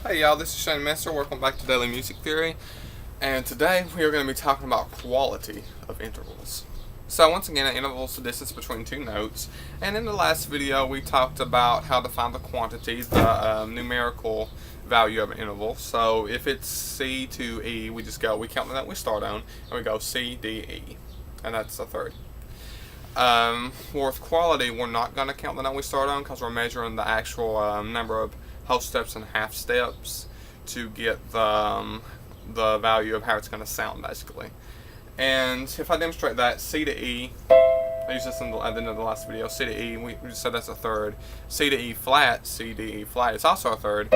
Hey y'all, this is Shane Messer. Welcome back to Daily Music Theory. And today we are going to be talking about quality of intervals. So once again, an interval is the distance between two notes. And in the last video we talked about how to find the quantity, the numerical value of an interval. So if it's C to E, we count the note we start on, and we go C, D, E. And that's a third. With quality, we're not going to count the note we start on because we're measuring the actual number of whole steps and half steps to get the value of how it's going to sound, basically. And if I demonstrate that, C to E, I used this at the end of the last video, C to E, we just said that's a third. C to E flat, C to E flat, it's also a third,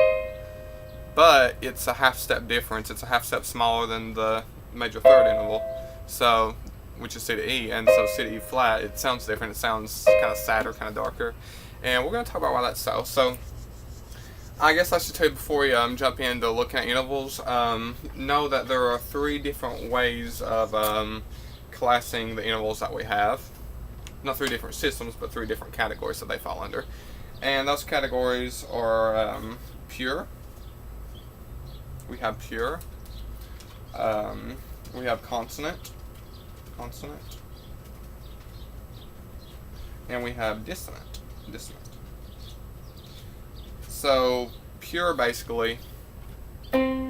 but it's a half step difference. It's a half step smaller than the major third interval, so which is C to E, and so C to E flat, it sounds different. It sounds kind of sadder, kind of darker, and we're going to talk about why that's so. So I guess I should tell you before we jump into looking at intervals, know that there are three different ways of classing the intervals that we have. Not three different systems, but three different categories that they fall under. And those categories are pure. We have pure. We have consonant. And we have dissonant. So pure basically doesn't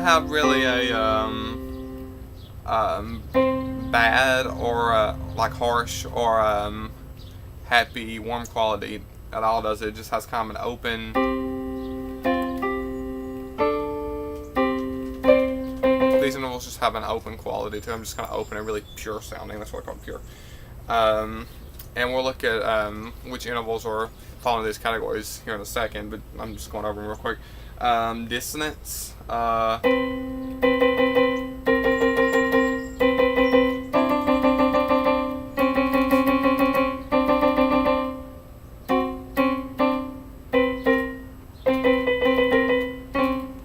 have really a bad or like harsh or happy, warm quality at all, does it? It just has kind of an open, these intervals just have an open quality to them, just kind of open and really pure sounding. That's what I call pure. And we'll look at which intervals are fall into these categories here in a second, but I'm just going over them real quick. Dissonance.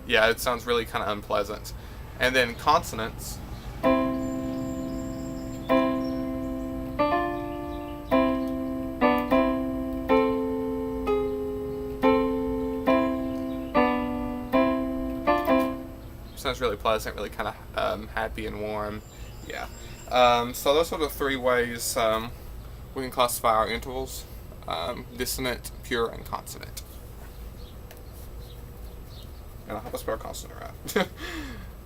Yeah, it sounds really kind of unpleasant. And then consonants. Sounds really pleasant, really kind of happy and warm. Yeah. So those are the three ways we can classify our intervals: dissonant, pure, and consonant. And I hope I spelled consonant right.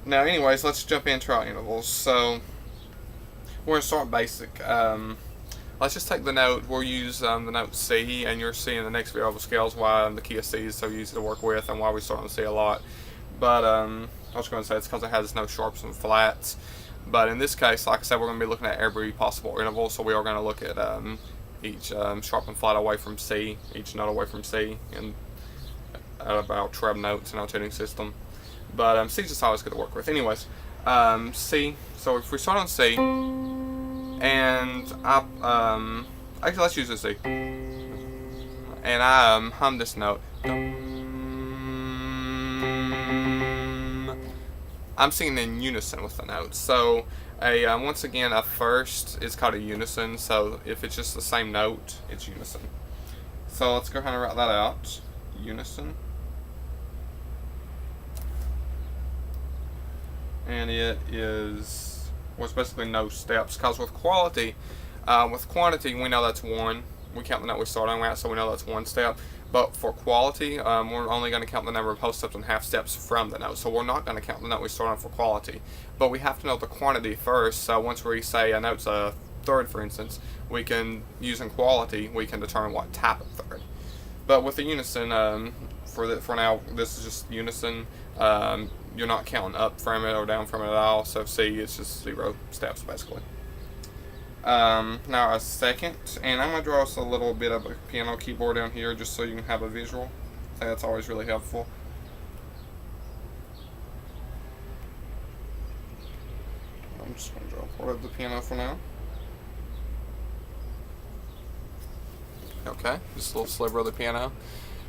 Now, anyways, let's jump into our intervals. So we're gonna start basic. Let's just take the note. We'll use the note C, and you're seeing the next variable scales why the key of C is so easy to work with, and why we start on C a lot. But I was going to say it's because it has no sharps and flats. But in this case, like I said, we're going to be looking at every possible interval. So we are going to look at each sharp and flat away from C, each note away from C, and out of our treb notes in our tuning system. But C is just always good to work with. Anyways, C. So if we start on C, and actually let's use this C, and I hum this note. I'm singing in unison with the notes. So once again, a first is called a unison. So if it's just the same note, it's unison. So let's go ahead and write that out. Unison. And it is, well, it's basically no steps, because with quality, with quantity, we know that's one. We count the note we start on at, so we know that's one step. But for quality, we're only going to count the number of whole steps and half steps from the note. So we're not going to count the note we start on for quality. But we have to know the quantity first. So once we say a note's a third, for instance, we can, using quality, we can determine what type of third. But with the unison, for now, this is just unison. You're not counting up from it or down from it at all. So C, it's just 0 steps, basically. Now a second, and I'm going to draw us a little bit of a piano keyboard down here just so you can have a visual. I think that's always really helpful. I'm just going to draw part of the piano for now. Okay, just a little sliver of the piano.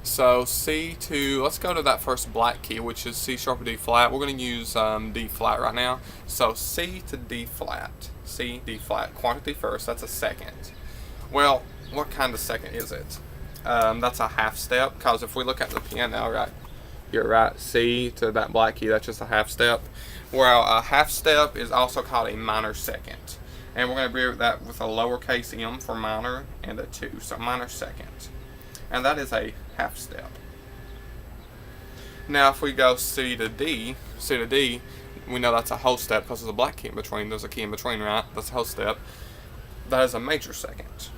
So C to, let's go to that first black key, which is C sharp or D flat. We're going to use D flat right now. So C to D flat. C, D flat. Quantity first, that's a second. Well, what kind of second is it? That's a half step, because if we look at the piano right here, right, C to that black key, that's just a half step. Well, a half step is also called a minor second. And we're going to abbreviate that with a lowercase m for minor and a 2, so minor second. And that is a half step. Now if we go C to D, we know that's a whole step because there's a black key in between. There's a key in between, right? That's a whole step. That is a major second.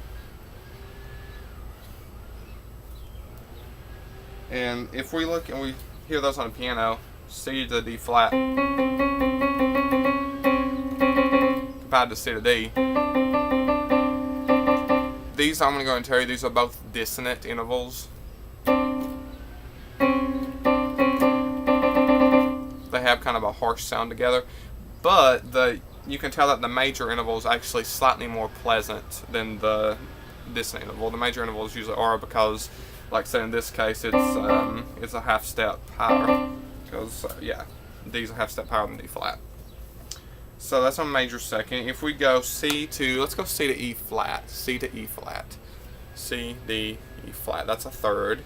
And if we look and we hear those on the piano, C to D flat compared to C to D. These, I'm going to go and tell you, these are both dissonant intervals. They have kind of a harsh sound together, but you can tell that the major interval is actually slightly more pleasant than the dissonant interval. The major intervals usually are because, like I said, in this case, it's a half step higher. Because yeah, D's a half step higher than D flat. So that's a major second. If we go C to, let's go C to E flat. C to E flat. C, D, E flat. That's a third.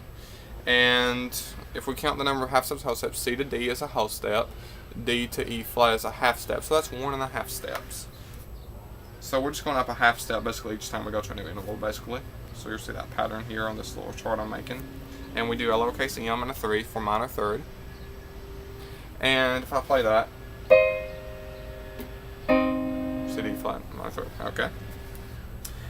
And if we count the number of half steps, whole steps, C to D is a whole step. D to E flat is a half step. So that's 1.5 steps. So we're just going up a half step basically each time we go to a new interval basically. So you'll see that pattern here on this little chart I'm making. And we do a lowercase m and a 3 for minor third. And if I play that, C, D flat, minor third. Okay.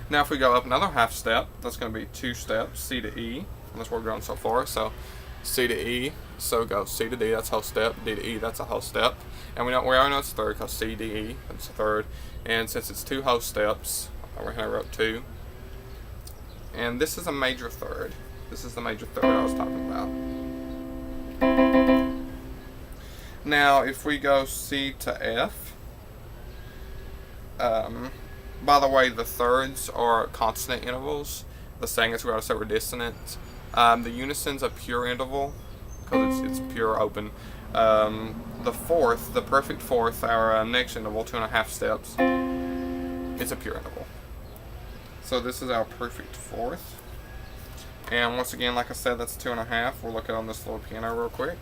Now if we go up another half step, that's going to be 2 steps, C to E. And that's where we're going so far. So C to E, so go C to D, that's a whole step. D to E, that's a whole step. And we already know it's a third because C, D, E, that's a third. And since it's 2 whole steps, I wrote 2. And this is a major third. This is the major third I was talking about. Now if we go C to F, by the way, the thirds are consonant intervals. The seconds we already said were dissonant. The unison's a pure interval because it's pure open. The fourth, the perfect fourth, our next interval, 2.5 steps, it's a pure interval. So this is our perfect fourth. And once again, like I said, that's 2.5. We'll look at on this little piano real quick.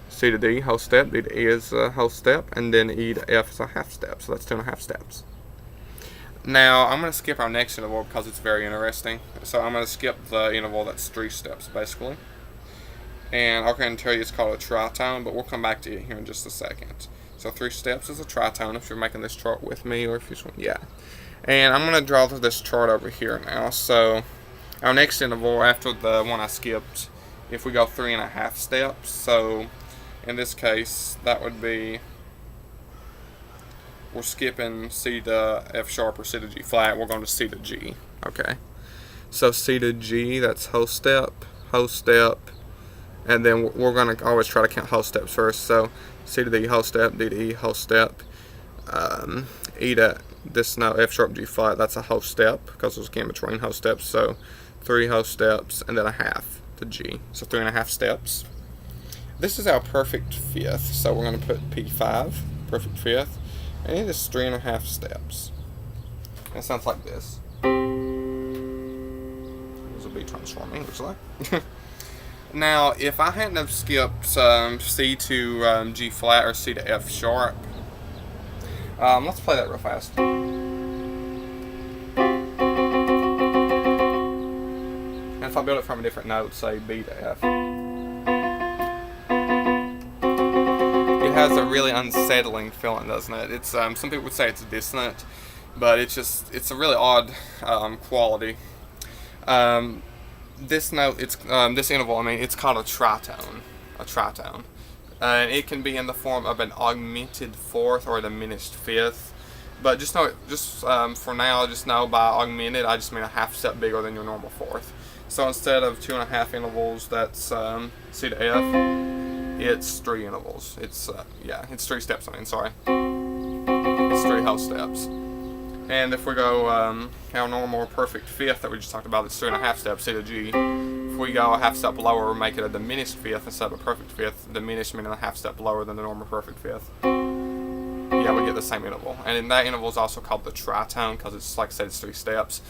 C to D, whole step. D to E is a whole step. And then E to F is a half step. So that's 2.5 steps. Now, I'm going to skip our next interval because it's very interesting. So I'm going to skip the interval that's 3 steps, basically. And I'll go ahead and tell you it's called a tritone, but we'll come back to it here in just a second. So 3 steps is a tritone if you're making this chart with me, or if you just want, yeah. And I'm going to draw this chart over here now. So our next interval after the one I skipped, if we go 3.5 steps, so in this case that would be, we're skipping C to F sharp or C to G flat, we're going to C to G. Okay, so C to G, that's whole step, and then we're going to always try to count whole steps first. So C to D, whole step, D to E, whole step, E to this now F sharp G flat, that's a whole step because there's a key in between whole steps. So 3 whole steps and then a half to G, so 3.5 steps. This is our perfect fifth, so we're going to put P5, perfect fifth, and it is 3.5 steps. And it sounds like this. There's a B transforming, looks like. Now, if I hadn't have skipped C to G flat or C to F sharp, let's play that real fast. And if I build it from a different note, say B to F, it has a really unsettling feeling, doesn't it? It's some people would say it's dissonant, but it's a really odd quality. This note, this interval, it's called a tritone. And it can be in the form of an augmented fourth or a diminished fifth. But just know, for now, just know by augmented, I just mean a half step bigger than your normal fourth. So instead of 2.5 intervals, that's C to F, it's 3 intervals. It's 3 steps. It's 3 whole steps. And if we go our normal perfect fifth that we just talked about, it's 3.5 steps, C to G. If we go a half step lower, we make it a diminished fifth instead of a perfect fifth. Diminished meaning a half step lower than the normal perfect fifth. Yeah, yeah, we get the same interval. And in that interval is also called the tritone because it's, like I said, it's 3 steps.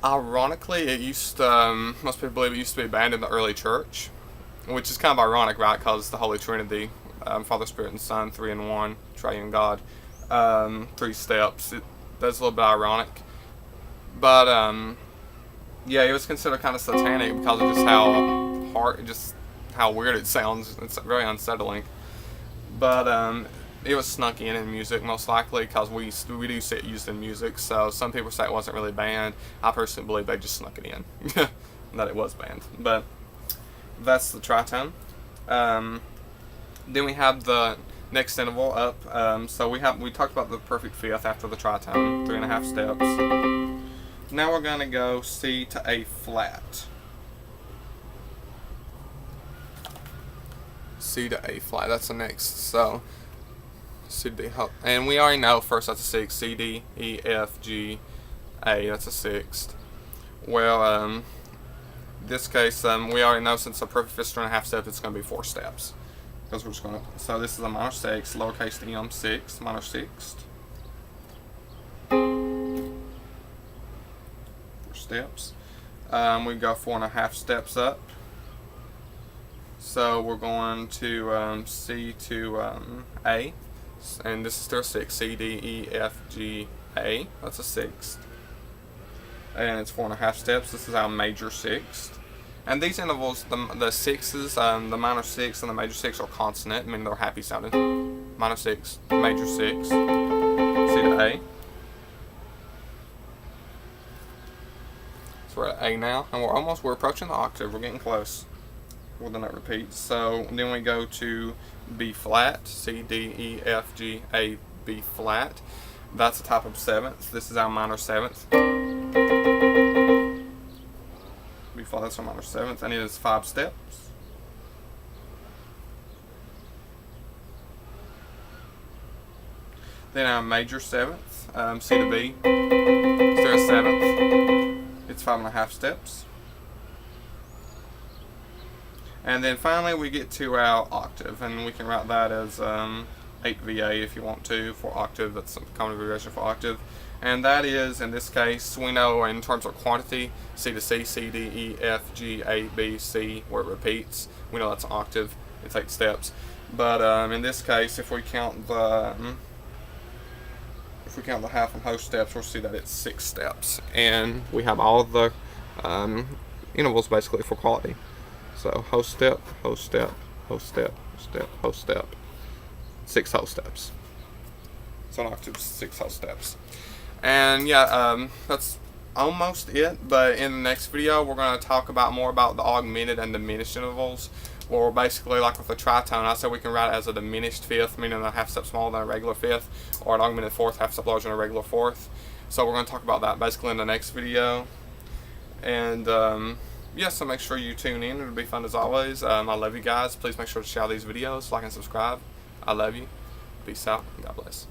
Ironically, it used to, most people believe it used to be banned in the early church, which is kind of ironic, right? Because the Holy Trinity, Father, Spirit, and Son, 3 in 1, triune God, 3 steps. That's a little bit ironic. But, yeah, it was considered kind of satanic because of just how hard, just how weird it sounds. It's very unsettling. But, it was snuck in music, most likely, because we do see it used in music. So some people say it wasn't really banned. I personally believe they just snuck it in, that it was banned. But that's the tritone. Then we have the next interval up. So we talked about the perfect fifth after the tritone, 3.5 steps. Now we're going to go C to A flat. C to A flat. That's the next. So C, D, and we already know first that's a 6. C, D, E, F, G, A. That's a 6th. Well, this case, we already know since the perfect fifth 3.5 steps, it's going to be 4 steps. Because we're just going to. So this is a minor 6, lowercase m 6, minor 6th. 4 steps. We go 4.5 steps up. So we're going to C to A. And this is still 6. C, D, E, F, G, A. That's a 6th. And it's 4.5 steps. This is our major 6th. And these intervals, the sixes, the minor 6 and the major 6 are consonant, meaning they're happy sounding. Minor 6, major 6, C to A. So we're at A now, and we're approaching the octave. We're getting close. Well, then it repeats. So then we go to B flat, C, D, E, F, G, A, B flat. That's a type of 7th. This is our minor 7th. B flat, that's our minor 7th, and it is 5 steps. Then our major 7th, C to B. Is there a 7th? It's 5.5 steps. And then finally we get to our octave, and we can write that as 8VA if you want to for octave. That's some common abbreviation for octave. And that is, in this case, we know in terms of quantity, C to C, C, D, E, F, G, A, B, C, where it repeats. We know that's an octave. It's 8 steps. But in this case, if we count the half and whole steps, we'll see that it's 6 steps. And we have all of the intervals basically for quality. So whole step, whole step, whole step, step, whole step. 6 whole steps. So an octave, 6 whole steps. And yeah, that's almost it. But in the next video, we're going to talk more about the augmented and diminished intervals. Or basically, like with the tritone, I said we can write it as a diminished fifth, meaning a half step smaller than a regular fifth, or an augmented fourth, half step larger than a regular fourth. So we're going to talk about that basically in the next video. And yeah, so make sure you tune in. It'll be fun as always. I love you guys. Please make sure to share these videos, like and subscribe. I love you. Peace out. God bless.